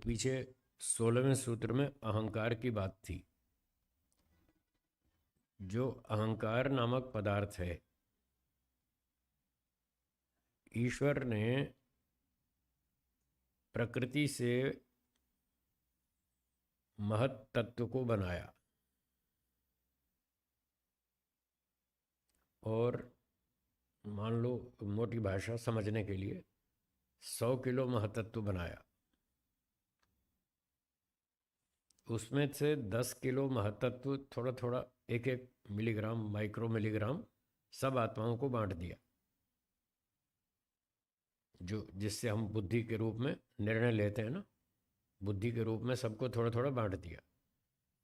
पीछे 16वें सूत्र में अहंकार की बात थी। जो अहंकार नामक पदार्थ है, ईश्वर ने प्रकृति से महत तत्व को बनाया और मान लो मोटी भाषा समझने के लिए 100 किलो महतत्व बनाया। उसमें से 10 किलो महतत्व थोड़ा थोड़ा एक एक मिलीग्राम माइक्रो मिलीग्राम सब आत्माओं को बांट दिया, जो जिससे हम बुद्धि के रूप में निर्णय लेते हैं ना, बुद्धि के रूप में सबको थोड़ा थोड़ा बांट दिया।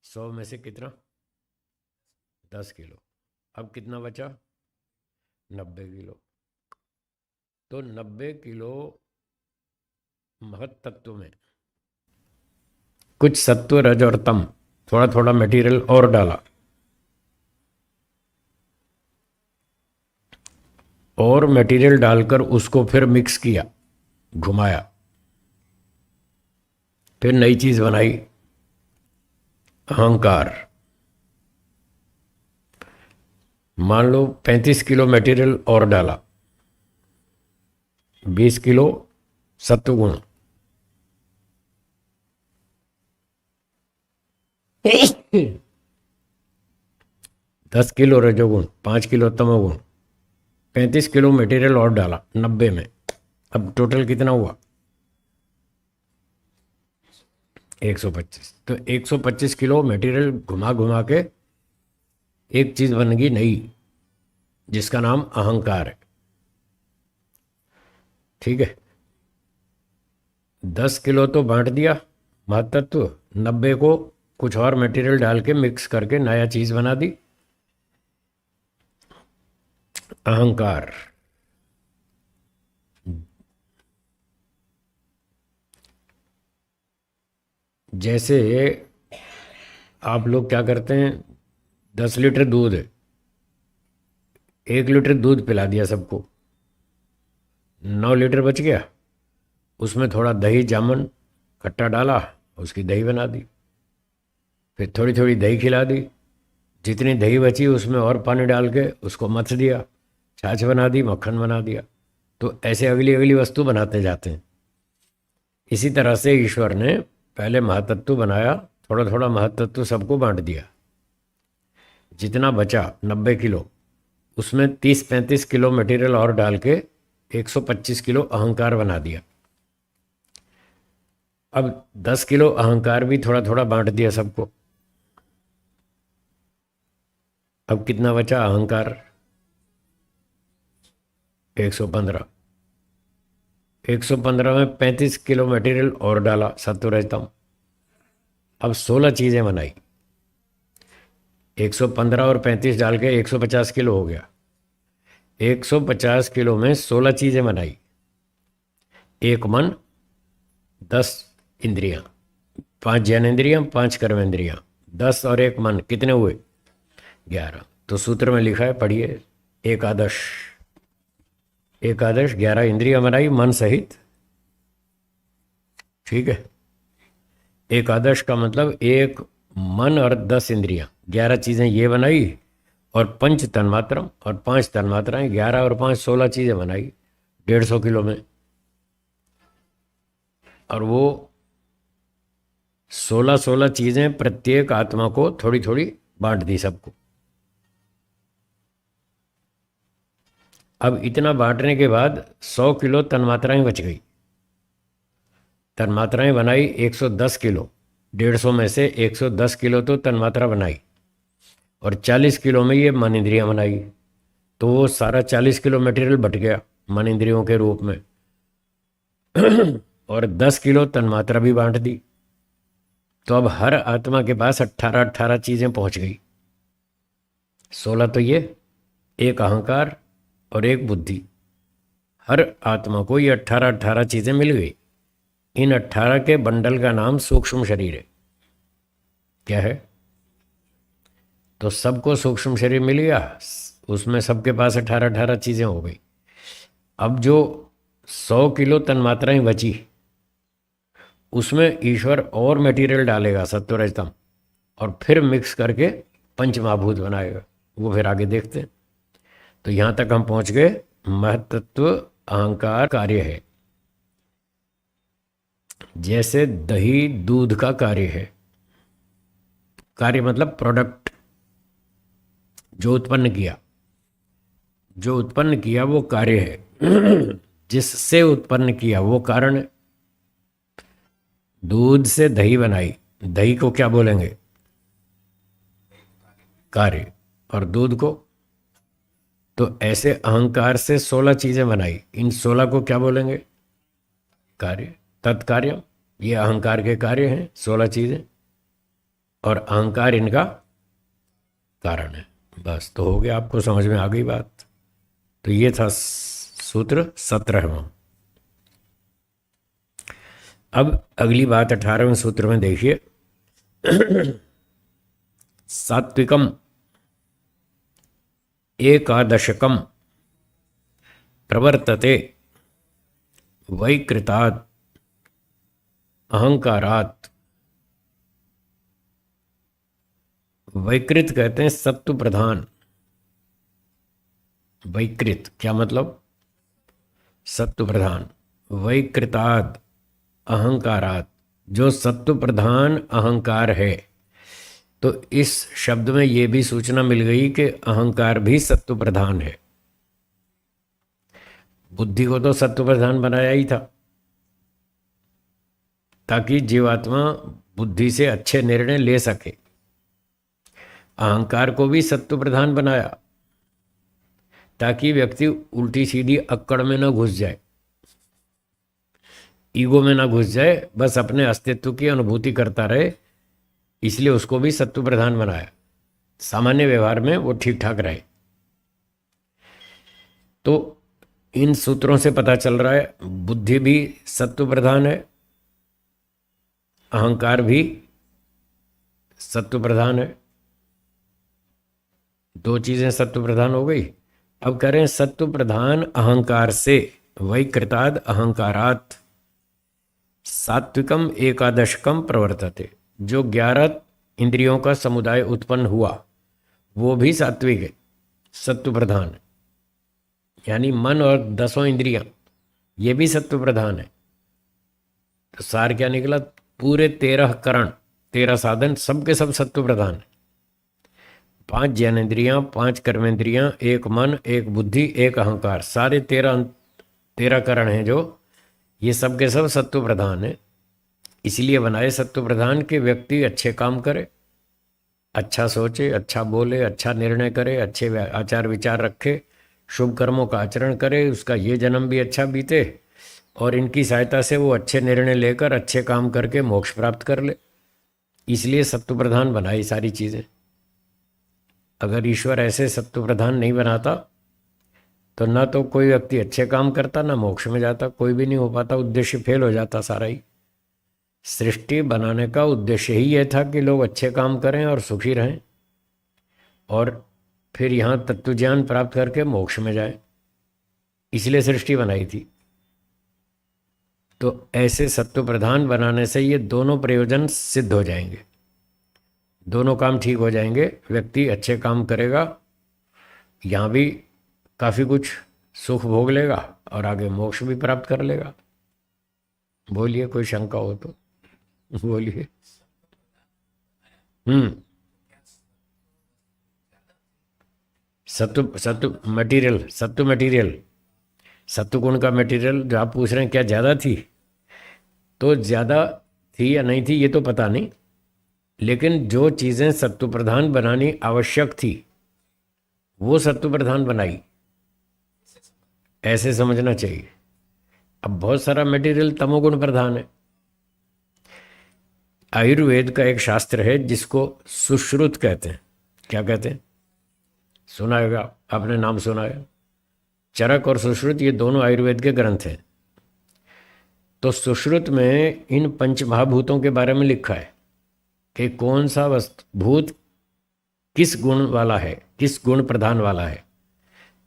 100 में से कितना? 10 किलो। अब कितना बचा? 90 किलो। तो 90 किलो महत तत्व में कुछ सत्व रज और तम थोड़ा थोड़ा मटेरियल और डाला और मटेरियल डालकर उसको फिर मिक्स किया, घुमाया, फिर नई चीज बनाई, अहंकार। मान लो 35 किलो मटेरियल और डाला, 20 किलो सत्वगुण, 10 किलो रजोगुण, 5 किलो तमोगुण, 35 किलो मटेरियल और डाला 90 में। अब टोटल कितना हुआ? 125। तो 125 किलो मटेरियल घुमा घुमा के एक चीज बन गई नई, जिसका नाम अहंकार है। ठीक है, 10 किलो तो बांट दिया महतत्व, 90 को कुछ और मटेरियल डाल के मिक्स करके नया चीज बना दी, अहंकार। जैसे आप लोग क्या करते हैं, 10 लीटर दूध है, 1 लीटर दूध पिला दिया सबको, 9 लीटर बच गया, उसमें थोड़ा दही जामन खट्टा डाला, उसकी दही बना दी, फिर थोड़ी थोड़ी दही खिला दी, जितनी दही बची उसमें और पानी डाल के उसको मथ दिया, छाछ बना दी, मक्खन बना दिया। तो ऐसे अगली अगली वस्तु बनाते जाते हैं। इसी तरह से ईश्वर ने पहले महातत्व बनाया, थोड़ा थोड़ा महातत्व सबको बांट दिया, जितना बचा 90 किलो उसमें 30-35 किलो मटेरियल और डाल के 125 किलो अहंकार बना दिया। अब 10 किलो अहंकार भी थोड़ा थोड़ा बांट दिया सबको। अब कितना बचा अहंकार? 115। 115 में 35 किलो मटेरियल और डाला सत्वरजतम। अब 16 चीजें बनाई, 115 और 35 डाल के 150 किलो हो गया। 150 किलो में 16 चीजें बनाई, एक मन, 10 इंद्रियां, 5 ज्ञानेंद्रियां, 5 कर्मेंद्रियां, 10 और एक मन, कितने हुए? 11। तो सूत्र में लिखा है, पढ़िए, एकादश। एकादश 11 इंद्रियां बनाई मन सहित। ठीक है, एकादश का मतलब एक मन और 10 इंद्रियां, 11 चीजें ये बनाई, और पंच तन्मात्रम और 5 तन्मात्राएं, 11 और 5 16 चीजें बनाई 150 किलो में। और वो 16 चीजें प्रत्येक आत्मा को थोड़ी थोड़ी बांट दी सबको। अब इतना बांटने के बाद 100 किलो तन्मात्राएं बच गई। तन्मात्राएं बनाई 110 किलो, 150 में से 110 किलो तो तन्मात्रा बनाई, और 40 किलो में ये मन इंद्रियां बनाई। तो वो सारा 40 किलो मटेरियल बट गया मन इंद्रियों के रूप में। और 10 किलो तन्मात्रा भी बांट दी। तो अब हर आत्मा के पास 18 चीजें पहुंच गई। 16 तो ये, एक अहंकार और एक बुद्धि। हर आत्मा को ये 18 चीजें मिल गई। इन 18 के बंडल का नाम सूक्ष्म शरीर है। क्या है? तो सबको सूक्ष्म शरीर मिल गया, उसमें सबके पास 18 चीजें हो गई। अब जो 100 किलो तन्मात्राएं बची, उसमें ईश्वर और मटेरियल डालेगा सत्व रजतम, और फिर मिक्स करके पंच महाभूत बनाएगा। वो फिर आगे देखते हैं। तो यहाँ तक हम पहुँच गए, महतत्व अहंकार कार्य है। जैसे दही दूध का कार्य है, कार्य मतलब प्रोडक्ट, जो उत्पन्न किया, जो उत्पन्न किया वो कार्य है। जिससे उत्पन्न किया वो कारण है। दूध से दही बनाई, दही को क्या बोलेंगे? कार्य। और दूध को? तो ऐसे अहंकार से 16 चीजें बनाई, इन 16 को क्या बोलेंगे? कार्य। तत्कार्य, ये अहंकार के कार्य हैं 16 चीजें, और अहंकार इनका कारण है। बस, तो हो गया, आपको समझ में आ गई बात। तो ये था सूत्र 17वां। अब अगली बात 18वें सूत्र में देखिए। सात्विकम एकादशकम प्रवर्तते वैकृतात् अहंकारात्। वैकृत कहते हैं सत्व प्रधान। वैकृत क्या मतलब? सत्व प्रधान। वैकृतात् अहंकारात्, जो सत्व प्रधान अहंकार है। तो इस शब्द में यह भी सूचना मिल गई कि अहंकार भी सत्व प्रधान है। बुद्धि को तो सत्व प्रधान बनाया ही था, ताकि जीवात्मा बुद्धि से अच्छे निर्णय ले सके। अहंकार को भी सत्व प्रधान बनाया, ताकि व्यक्ति उल्टी सीधी अक्कड़ में न घुस जाए, ईगो में ना घुस जाए, बस अपने अस्तित्व की अनुभूति करता रहे। इसलिए उसको भी सत्व प्रधान बनाया, सामान्य व्यवहार में वो ठीक ठाक रहे। तो इन सूत्रों से पता चल रहा है बुद्धि भी सत्व प्रधान है, अहंकार भी सत्व प्रधान है। दो चीजें सत्व प्रधान हो गई। अब कह रहे हैं सत्व प्रधान अहंकार से वैकृताद अहंकारात् सात्विकम एकादशकम प्रवर्तते। जो 11 इंद्रियों का समुदाय उत्पन्न हुआ वो भी सात्विक है, सत्व प्रधान है। यानी मन और 10 इंद्रियां, ये भी सत्व प्रधान है। तो सार क्या निकला? पूरे 13 करण, 13 साधन, सबके सब सत्व प्रधान है। 5 ज्ञानेंद्रियां, 5 कर्मेंद्रियां, 1 मन, 1 बुद्धि, 1 अहंकार, सारे 13 करण हैं जो, ये सब के सब सत्व प्रधान है। इसलिए बनाए सत्व प्रधान के व्यक्ति अच्छे काम करे, अच्छा सोचे, अच्छा बोले, अच्छा निर्णय करे, अच्छे आचार विचार रखे, शुभ कर्मों का आचरण करे, उसका ये जन्म भी अच्छा बीते, और इनकी सहायता से वो अच्छे निर्णय लेकर अच्छे काम करके मोक्ष प्राप्त कर ले। इसलिए सत्व प्रधान बनाई सारी चीज़ें। अगर ईश्वर ऐसे सत्व प्रधान नहीं बनाता तो ना तो कोई व्यक्ति अच्छे काम करता, ना मोक्ष में जाता, कोई भी नहीं हो पाता, उद्देश्य फेल हो जाता सारा ही। सृष्टि बनाने का उद्देश्य ही यह था कि लोग अच्छे काम करें और सुखी रहें, और फिर यहाँ तत्व ज्ञान प्राप्त करके मोक्ष में जाए। इसलिए सृष्टि बनाई थी। तो ऐसे सत्व प्रधान बनाने से ये दोनों प्रयोजन सिद्ध हो जाएंगे, दोनों काम ठीक हो जाएंगे। व्यक्ति अच्छे काम करेगा, यहाँ भी काफ़ी कुछ सुख भोग लेगा और आगे मोक्ष भी प्राप्त कर लेगा। बोलिए, कोई शंका हो तो बोलिए। सत्व मटेरियल, सत्व गुण का मटेरियल जो आप पूछ रहे हैं क्या ज़्यादा थी? तो ज़्यादा थी या नहीं थी ये तो पता नहीं, लेकिन जो चीज़ें सत्व प्रधान बनानी आवश्यक थी वो सत्व प्रधान बनाई, ऐसे समझना चाहिए। अब बहुत सारा मटेरियल तमोगुण प्रधान है। आयुर्वेद का एक शास्त्र है जिसको सुश्रुत कहते हैं। क्या कहते हैं? सुना होगा आपने, नाम सुना है। चरक और सुश्रुत ये दोनों आयुर्वेद के ग्रंथ हैं। तो सुश्रुत में इन पंच महाभूतों के बारे में लिखा है कि कौन सा वस्तु भूत किस गुण वाला है, किस गुण प्रधान वाला है।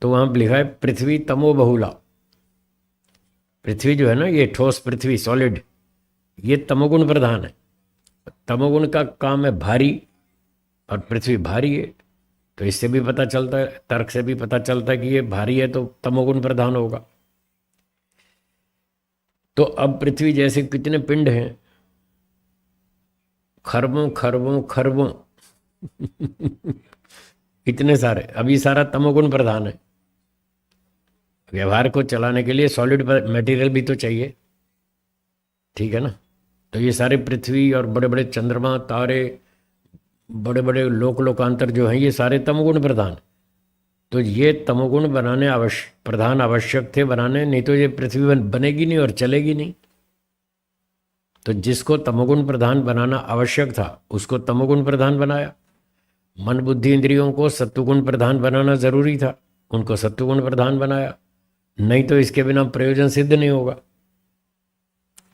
तो वहाँ लिखा है पृथ्वी तमो बहुला। पृथ्वी जो है ना, ये ठोस पृथ्वी, सॉलिड, ये तमोगुण प्रधान है। तमोगुण का काम है भारी, और पृथ्वी भारी है, तो इससे भी पता चलता है, तर्क से भी पता चलता है कि ये भारी है तो तमोगुण प्रधान होगा। तो अब पृथ्वी जैसे कितने पिंड हैं, खरबों खरबों खरबों इतने सारे, अभी सारा तमोगुण प्रधान है। व्यवहार को चलाने के लिए सॉलिड मटेरियल भी तो चाहिए, ठीक है ना। तो ये सारे पृथ्वी और बड़े बड़े चंद्रमा, तारे, बड़े बड़े लोकांतर जो हैं, ये सारे तमोगुण प्रधान। तो ये तमोगुण बनाने प्रधान आवश्यक थे बनाने, नहीं तो ये पृथ्वी बनेगी नहीं और चलेगी नहीं। तो जिसको तमोगुण प्रधान बनाना आवश्यक था उसको तमोगुण प्रधान बनाया। मन बुद्धि इंद्रियों को सत्वगुण प्रधान बनाना जरूरी था, उनको सत्वगुण प्रधान बनाया। नहीं तो इसके बिना प्रयोजन सिद्ध नहीं होगा।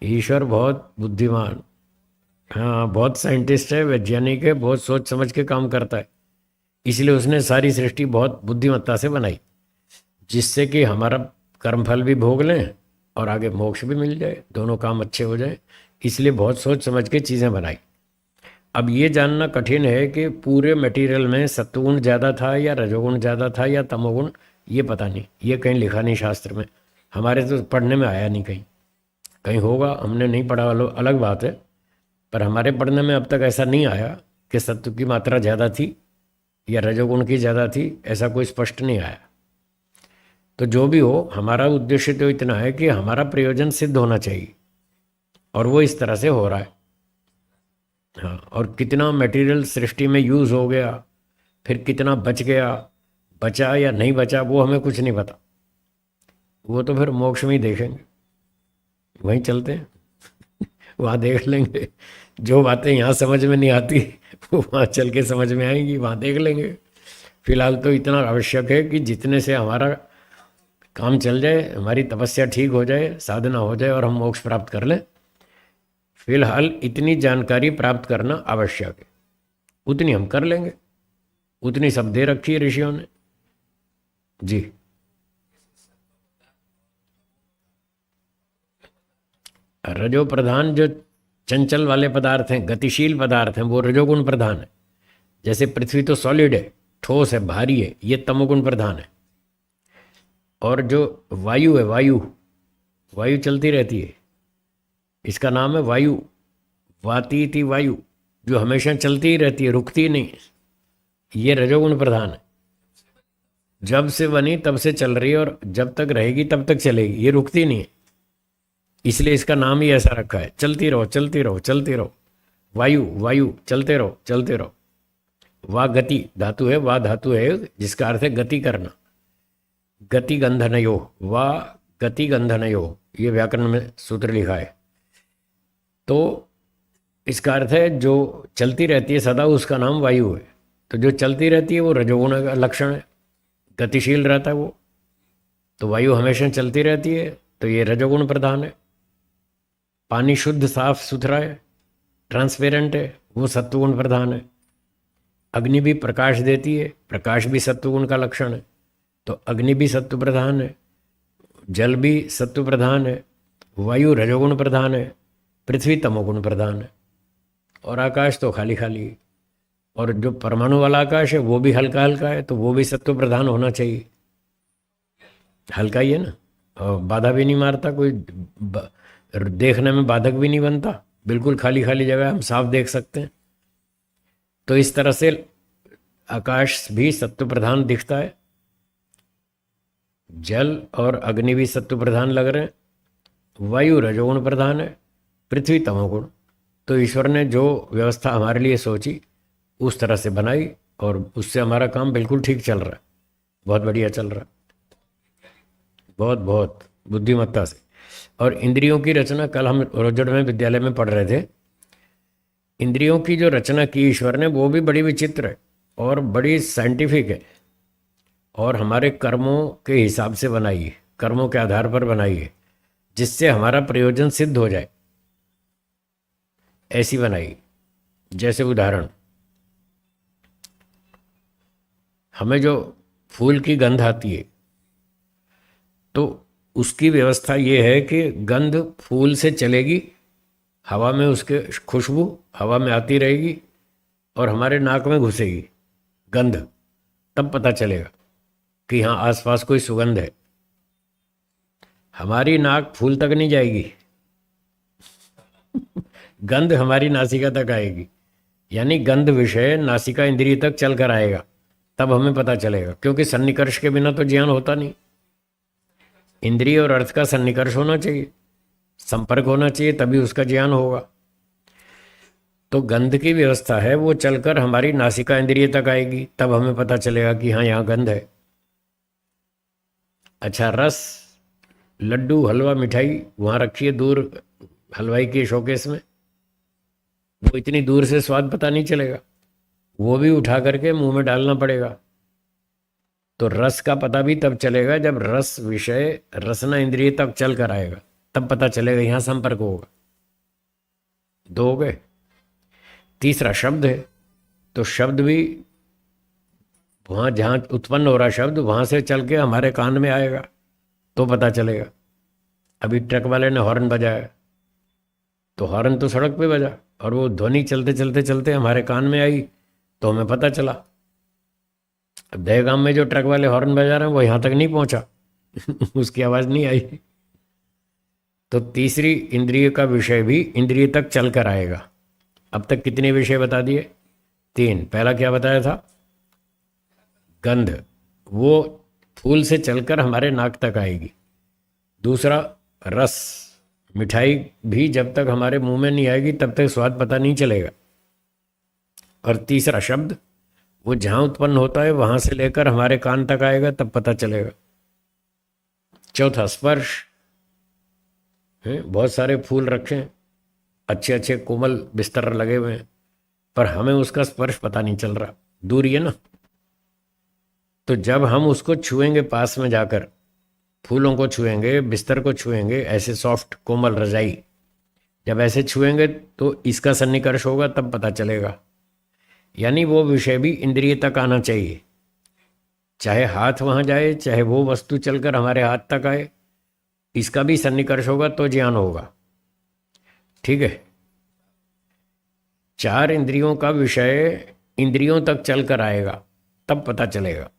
ईश्वर बहुत बुद्धिमान, हाँ बहुत साइंटिस्ट है, वैज्ञानिक है, बहुत सोच समझ के काम करता है। इसलिए उसने सारी सृष्टि बहुत बुद्धिमत्ता से बनाई, जिससे कि हमारा कर्मफल भी भोग लें और आगे मोक्ष भी मिल जाए, दोनों काम अच्छे हो जाए। इसलिए बहुत सोच समझ के चीज़ें बनाई। अब ये जानना कठिन है कि पूरे मटेरियल में सत्वगुण ज़्यादा था या रजोगुण ज़्यादा था या तमोगुण, ये पता नहीं, ये कहीं लिखा नहीं शास्त्र में, हमारे तो पढ़ने में आया नहीं। कहीं कहीं होगा, हमने नहीं पढ़ा, अलग बात है, पर हमारे पढ़ने में अब तक ऐसा नहीं आया कि सत्व की मात्रा ज़्यादा थी या रजोगुण की ज़्यादा थी, ऐसा कोई स्पष्ट नहीं आया। तो जो भी हो, हमारा उद्देश्य तो इतना है कि हमारा प्रयोजन सिद्ध होना चाहिए, और वो इस तरह से हो रहा है। हाँ, और कितना मटेरियल सृष्टि में यूज़ हो गया, फिर कितना बच गया, बचा या नहीं बचा, वो हमें कुछ नहीं पता। वो तो फिर मोक्ष में ही देखेंगे, वहीं चलते हैं वहाँ देख लेंगे। जो बातें यहाँ समझ में नहीं आती वो वहाँ चल के समझ में आएंगी, वहाँ देख लेंगे। फिलहाल तो इतना आवश्यक है कि जितने से हमारा काम चल जाए, हमारी तपस्या ठीक हो जाए, साधना हो जाए और हम मोक्ष प्राप्त कर लें। फिलहाल इतनी जानकारी प्राप्त करना आवश्यक है, उतनी हम कर लेंगे, उतनी सब दे रखी है ऋषियों ने जी। रजो प्रधान जो चंचल वाले पदार्थ हैं, गतिशील पदार्थ हैं, वो रजोगुण प्रधान है। जैसे पृथ्वी तो सॉलिड है, ठोस है, भारी है, ये तमोगुण प्रधान है। और जो वायु है, वायु वायु चलती रहती है, इसका नाम है वायु, वाती थी वायु, जो हमेशा चलती ही रहती है, रुकती नहीं, ये रजोगुण प्रधान है। जब से बनी तब से चल रही है, और जब तक रहेगी तब तक चलेगी, ये रुकती नहीं है। इसलिए इसका नाम ही ऐसा रखा है, चलती रहो चलती रहो चलती रहो, वायु वायु, चलते रहो चलते रहो। वाह गति धातु है, वाह धातु है जिसका अर्थ है गति करना, गति गंधनयो, वाह गति गंधनयो, ये व्याकरण में सूत्र लिखा है। तो इसका अर्थ है जो चलती रहती है सदा, उसका नाम वायु है। तो जो चलती रहती है वो रजोगुण का लक्षण है, गतिशील रहता है वो। तो वायु हमेशा चलती रहती है, तो ये रजोगुण प्रधान है। पानी शुद्ध साफ सुथरा है, ट्रांसपेरेंट है, वो सत्वगुण प्रधान है। अग्नि भी प्रकाश देती है, प्रकाश भी सत्वगुण का लक्षण है, तो अग्नि भी सत्व प्रधान है। जल भी सत्व प्रधान है, वायु रजोगुण प्रधान है, पृथ्वी तमोगुण प्रधान है, और आकाश तो खाली खाली है। और जो परमाणु वाला आकाश है वो भी हल्का हल्का है, तो वो भी सत्व प्रधान होना चाहिए, हल्का ही है ना, और बाधा भी नहीं मारता कोई, देखने में बाधक भी नहीं बनता, बिल्कुल खाली खाली जगह हम साफ देख सकते हैं। तो इस तरह से आकाश भी सत्व प्रधान दिखता है, जल और अग्नि भी सत्व प्रधान लग रहे हैं, वायु रजोगुण प्रधान है, पृथ्वी तमोगुण। तो ईश्वर ने जो व्यवस्था हमारे लिए सोची उस तरह से बनाई, और उससे हमारा काम बिल्कुल ठीक चल रहा है, बहुत बढ़िया चल रहा है, बहुत बहुत बुद्धिमत्ता से। और इंद्रियों की रचना, कल हम रोजड़ में विद्यालय में पढ़ रहे थे, इंद्रियों की जो रचना की ईश्वर ने वो भी बड़ी विचित्र है और बड़ी साइंटिफिक है, और हमारे कर्मों के हिसाब से बनाई है, कर्मों के आधार पर बनाई है, जिससे हमारा प्रयोजन सिद्ध हो जाए, ऐसी बनाई। जैसे उदाहरण, हमें जो फूल की गंध आती है, तो उसकी व्यवस्था ये है कि गंध फूल से चलेगी हवा में उसके खुशबू हवा में आती रहेगी और हमारे नाक में घुसेगी गंध, तब पता चलेगा कि हाँ आसपास कोई सुगंध है। हमारी नाक फूल तक नहीं जाएगी गंध हमारी नासिका तक आएगी, यानी गंध विषय नासिका इंद्रिय तक चल कर आएगा, तब हमें पता चलेगा। क्योंकि सन्निकर्ष के बिना तो ज्ञान होता नहीं। इंद्रिय और अर्थ का सन्निकर्ष होना चाहिए, संपर्क होना चाहिए, तभी उसका ज्ञान होगा। तो गंध की व्यवस्था है, वो चलकर हमारी नासिका इंद्रिय तक आएगी, तब हमें पता चलेगा कि हाँ यहाँ गंध है। अच्छा, रस, लड्डू, हलवा, मिठाई वहाँ रखिए दूर हलवाई के शोकेस में, वो इतनी दूर से स्वाद पता नहीं चलेगा, वो भी उठा करके मुंह में डालना पड़ेगा। तो रस का पता भी तब चलेगा जब रस विषय रसना इंद्रिय तक चल कर आएगा, तब पता चलेगा यहाँ संपर्क होगा। दो हो गए। तीसरा शब्द है, तो शब्द भी वहाँ जहाँ उत्पन्न हो रहा शब्द वहाँ से चल के हमारे कान में आएगा, तो पता चलेगा। अभी ट्रक वाले ने हॉर्न बजाया, तो हॉर्न तो सड़क पे बजा और वो ध्वनि चलते चलते चलते हमारे कान में आई, तो हमें पता चला। अब दहगाम में जो ट्रक वाले हॉर्न बजा रहे हैं वो यहाँ तक नहीं पहुँचा उसकी आवाज़ नहीं आई। तो तीसरी इंद्रिय का विषय भी इंद्रिय तक चल कर आएगा। अब तक कितने विषय बता दिए? 3। पहला क्या बताया था? गंध, वो फूल से चलकर हमारे नाक तक आएगी। दूसरा रस, मिठाई भी जब तक हमारे मुंह में नहीं आएगी तब तक स्वाद पता नहीं चलेगा। और तीसरा शब्द, वो जहाँ उत्पन्न होता है वहाँ से लेकर हमारे कान तक आएगा, तब पता चलेगा। चौथा स्पर्श है, बहुत सारे फूल रखे हैं, अच्छे अच्छे कोमल बिस्तर लगे हुए हैं, पर हमें उसका स्पर्श पता नहीं चल रहा, दूर ही है ना। तो जब हम उसको छुएंगे, पास में जाकर फूलों को छुएंगे, बिस्तर को छुएंगे, ऐसे सॉफ्ट कोमल रजाई जब ऐसे छुएंगे तो इसका सन्निकर्ष होगा, तब पता चलेगा। यानी वो विषय भी इंद्रिय तक आना चाहिए, चाहे हाथ वहाँ जाए, चाहे वो वस्तु चलकर हमारे हाथ तक आए, इसका भी सन्निकर्ष होगा तो ज्ञान होगा। ठीक है। 4 इंद्रियों का विषय इंद्रियों तक चलकर आएगा, तब पता चलेगा।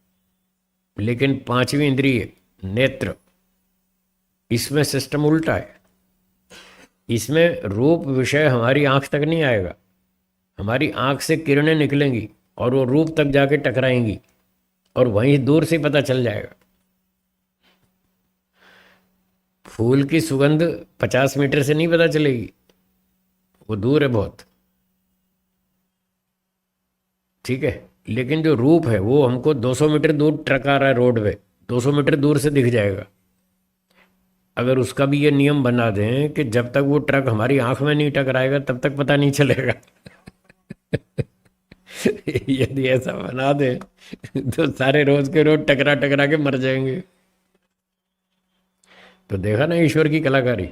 लेकिन 5वीं इंद्रिय नेत्र, इसमें सिस्टम उल्टा है। इसमें रूप विषय हमारी आंख तक नहीं आएगा, हमारी आंख से किरणें निकलेंगी और वो रूप तक जाके टकराएंगी और वहीं दूर से पता चल जाएगा। फूल की सुगंध 50 मीटर से नहीं पता चलेगी, वो दूर है बहुत। ठीक है। लेकिन जो रूप है वो हमको 200 मीटर दूर ट्रक आ रहा है रोड पे, 200 मीटर दूर से दिख जाएगा। अगर उसका भी ये नियम बना दें कि जब तक वो ट्रक हमारी आंख में नहीं टकराएगा तब तक पता नहीं चलेगा यदि ऐसा बना दे तो सारे रोज के रोज टकरा टकरा के मर जाएंगे। तो देखा ना ईश्वर की कलाकारी।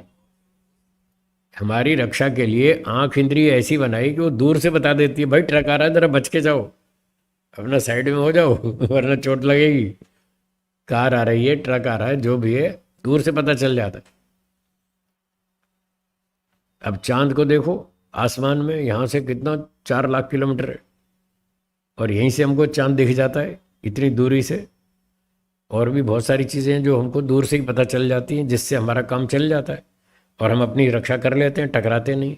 हमारी रक्षा के लिए आंख इंद्रिय ऐसी बनाई कि वो दूर से बता देती है, भाई ट्रक आ रहा है, जरा बच के जाओ, अपना साइड में हो जाओ वरना चोट लगेगी। कार आ रही है, ट्रक आ रहा है, जो भी है दूर से पता चल जाता है। अब चांद को देखो, आसमान में यहाँ से कितना 4 लाख किलोमीटर है, और यहीं से हमको चांद दिख जाता है इतनी दूरी से। और भी बहुत सारी चीज़ें हैं जो हमको दूर से ही पता चल जाती हैं, जिससे हमारा काम चल जाता है और हम अपनी रक्षा कर लेते हैं, टकराते नहीं।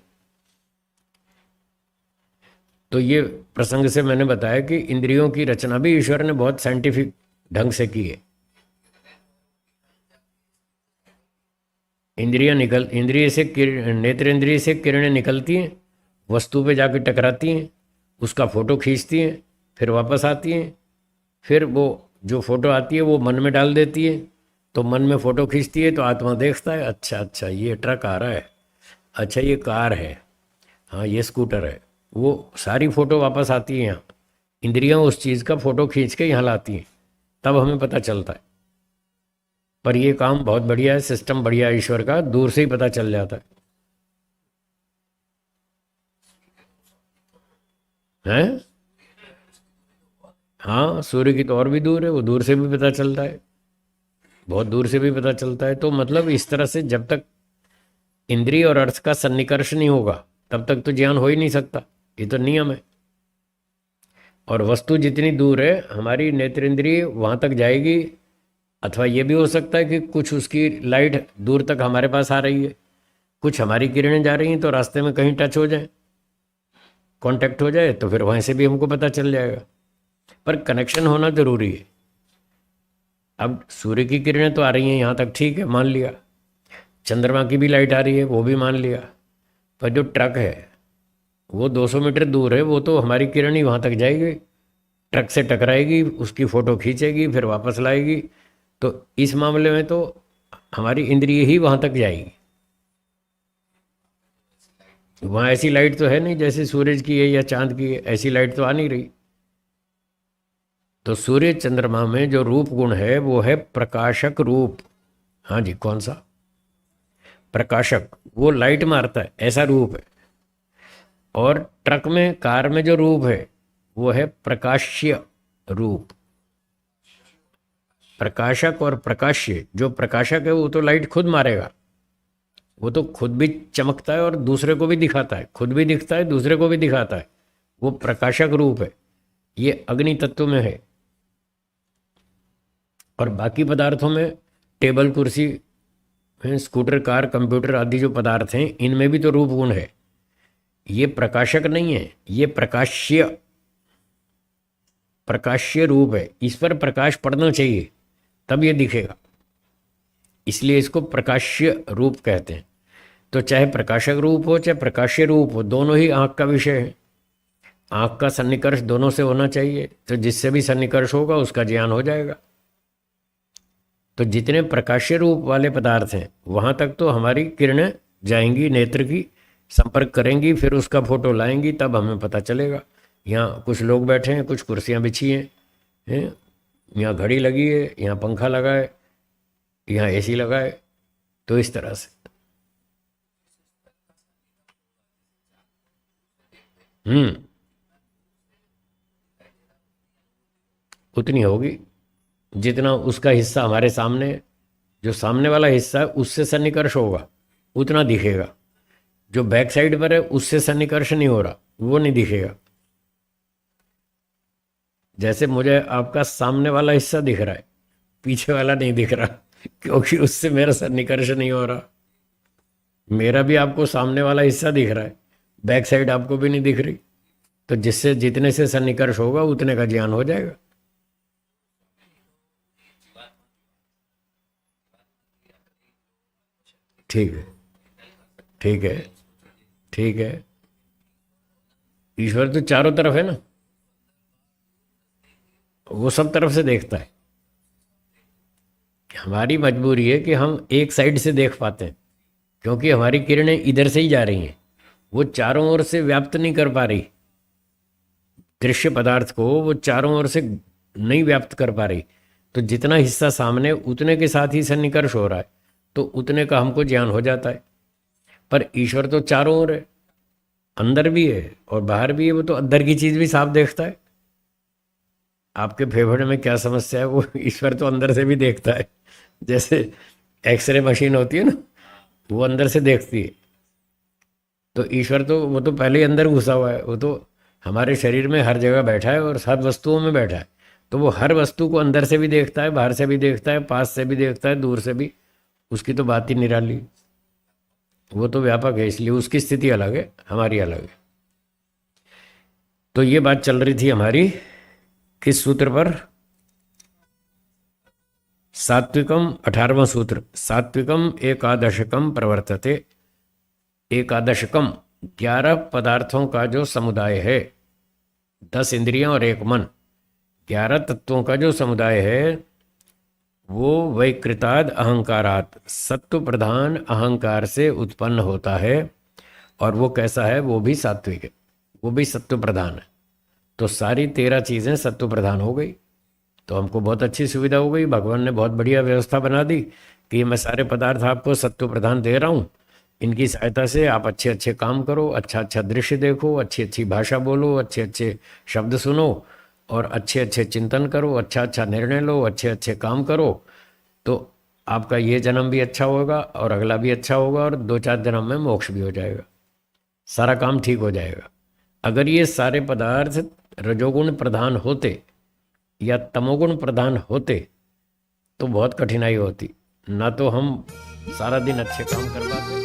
तो ये प्रसंग से मैंने बताया कि इंद्रियों की रचना भी ईश्वर ने बहुत साइंटिफिक ढंग से की है। इंद्रिय से नेत्र इंद्रिय से किरणें निकलती हैं, वस्तु पे जाके टकराती हैं, उसका फोटो खींचती हैं, फिर वापस आती हैं, फिर वो जो फोटो आती है वो मन में डाल देती है, तो मन में फोटो खींचती है तो आत्मा देखता है, अच्छा अच्छा ये ट्रक आ रहा है, अच्छा ये कार है, हाँ ये स्कूटर है, वो सारी फोटो वापस आती है यहाँ। इंद्रियां उस चीज़ का फोटो खींच के यहाँ लाती हैं, तब हमें पता चलता है। पर ये काम बहुत बढ़िया है, सिस्टम बढ़िया है ईश्वर का, दूर से ही पता चल जाता है। हैं? हाँ, सूर्य की तो और भी दूर है, वो दूर से भी पता चलता है, बहुत दूर से भी पता चलता है। तो मतलब इस तरह से जब तक इंद्रिय और अर्थ का सन्निकर्ष नहीं होगा तब तक तो ज्ञान हो ही नहीं सकता, ये तो नियम है। और वस्तु जितनी दूर है हमारी नेत्रेंद्रिय वहां तक जाएगी, अथवा ये भी हो सकता है कि कुछ उसकी लाइट दूर तक हमारे पास आ रही है, कुछ हमारी किरणें जा रही हैं, तो रास्ते में कहीं टच हो जाए, कांटेक्ट हो जाए, तो फिर वहीं से भी हमको पता चल जाएगा। पर कनेक्शन होना जरूरी है। अब सूर्य की किरणें तो आ रही हैं यहाँ तक, ठीक है, मान लिया। चंद्रमा की भी लाइट आ रही है, वो भी मान लिया। पर जो ट्रक है वो 200 मीटर दूर है, वो तो हमारी किरण ही वहाँ तक जाएगी, ट्रक से टकराएगी, उसकी फ़ोटो खींचेगी, फिर वापस लाएगी। तो इस मामले में तो हमारी इंद्रिय ही वहाँ तक जाएगी। वहाँ ऐसी लाइट तो है नहीं जैसे सूरज की है या चांद की है, ऐसी लाइट तो आ नहीं रही। तो सूर्य चंद्रमा में जो रूप गुण है वो है प्रकाशक रूप। हाँ जी, कौन सा? प्रकाशक, वो लाइट मारता है, ऐसा रूप है। और ट्रक में, कार में जो रूप है वो है प्रकाश्य रूप। प्रकाशक और प्रकाश्य, जो प्रकाशक है वो तो लाइट खुद मारेगा, वो तो खुद भी चमकता है और दूसरे को भी दिखाता है, खुद भी दिखता है, दूसरे को भी दिखाता है, वो प्रकाशक रूप है। ये अग्नि तत्व में है। और बाकी पदार्थों में टेबल, कुर्सी, स्कूटर, कार, कंप्यूटर आदि जो पदार्थ हैं, इनमें भी तो रूप गुण है। ये प्रकाशक नहीं है, ये प्रकाश्य, प्रकाश्य रूप है। इस पर प्रकाश पड़ना चाहिए तब ये दिखेगा, इसलिए इसको प्रकाश्य रूप कहते हैं। तो चाहे प्रकाशक रूप हो चाहे प्रकाश्य रूप हो, दोनों ही आँख का विषय है। आँख का सन्निकर्ष दोनों से होना चाहिए, तो जिससे भी सन्निकर्ष होगा उसका ज्ञान हो जाएगा। तो जितने प्रकाश्य रूप वाले पदार्थ हैं वहाँ तक तो हमारी किरणें जाएंगी, नेत्र की संपर्क करेंगी, फिर उसका फोटो लाएंगी, तब हमें पता चलेगा। यहाँ कुछ लोग बैठे हैं, कुछ कुर्सियाँ बिछी हैं, यहाँ घड़ी लगी है, यहाँ पंखा लगा है, यहाँ एसी लगा है। तो इस तरह से उतनी होगी जितना उसका हिस्सा हमारे सामने, जो सामने वाला हिस्सा है उससे सन्निकर्ष होगा उतना दिखेगा। जो बैक साइड पर है उससे सन्निकर्ष नहीं हो रहा, वो नहीं दिखेगा। जैसे मुझे आपका सामने वाला हिस्सा दिख रहा है, पीछे वाला नहीं दिख रहा, क्योंकि उससे मेरा सन्निकर्ष नहीं हो रहा। मेरा भी आपको सामने वाला हिस्सा दिख रहा है, बैक साइड आपको भी नहीं दिख रही। तो जिससे जितने से सन्निकर्ष होगा उतने का ज्ञान हो जाएगा। ठीक है, ठीक है, ठीक है। ईश्वर तो चारों तरफ है ना, वो सब तरफ से देखता है। हमारी मजबूरी है कि हम एक साइड से देख पाते हैं, क्योंकि हमारी किरणें इधर से ही जा रही हैं, वो चारों ओर से व्याप्त नहीं कर पा रही। दृश्य पदार्थ को वो चारों ओर से नहीं व्याप्त कर पा रही। तो जितना हिस्सा सामने उतने के साथ ही सन्निकर्ष हो रहा है, तो उतने का हमको ज्ञान हो जाता है। पर ईश्वर तो चारों ओर है, अंदर भी है और बाहर भी है, वो तो अंदर की चीज़ भी साफ देखता है। आपके फेफड़े में क्या समस्या है वो ईश्वर तो अंदर से भी देखता है। जैसे एक्सरे मशीन होती है ना, वो अंदर से देखती है। तो ईश्वर तो वो तो पहले ही अंदर घुसा हुआ है, वो तो हमारे शरीर में हर जगह बैठा है और सब वस्तुओं में बैठा है। तो वो हर वस्तु को अंदर से भी देखता है, बाहर से भी देखता है, पास से भी देखता है, दूर से भी। उसकी तो बात ही निराली, वो तो व्यापक है, इसलिए उसकी स्थिति अलग है, हमारी अलग है। तो ये बात चल रही थी हमारी किस सूत्र पर? सात्विकम, 18वां सूत्र। सात्विकम एकादशकम प्रवर्तते। एकादशकम, 11 पदार्थों का जो समुदाय है, 10 इंद्रियां और एक मन, 11 तत्वों का जो समुदाय है वो वैकृताद अहंकारात, सत्व प्रधान अहंकार से उत्पन्न होता है। और वो कैसा है? वो भी सात्विक है, वो भी सत्व प्रधान है। तो सारी 13 चीज़ें सत्व प्रधान हो गई। तो हमको बहुत अच्छी सुविधा हो गई, भगवान ने बहुत बढ़िया व्यवस्था बना दी कि मैं सारे पदार्थ आपको सत्व प्रधान दे रहा हूँ। इनकी सहायता से आप अच्छे अच्छे काम करो, अच्छा अच्छा दृश्य देखो, अच्छी अच्छी भाषा बोलो, अच्छे अच्छे शब्द सुनो और अच्छे अच्छे चिंतन करो, अच्छा अच्छा निर्णय लो, अच्छे अच्छे काम करो। तो आपका ये जन्म भी अच्छा होगा और अगला भी अच्छा होगा और 2-4 जन्म में मोक्ष भी हो जाएगा, सारा काम ठीक हो जाएगा। अगर ये सारे पदार्थ रजोगुण प्रधान होते या तमोगुण प्रधान होते तो बहुत कठिनाई होती, ना तो हम सारा दिन अच्छे काम कर पाते।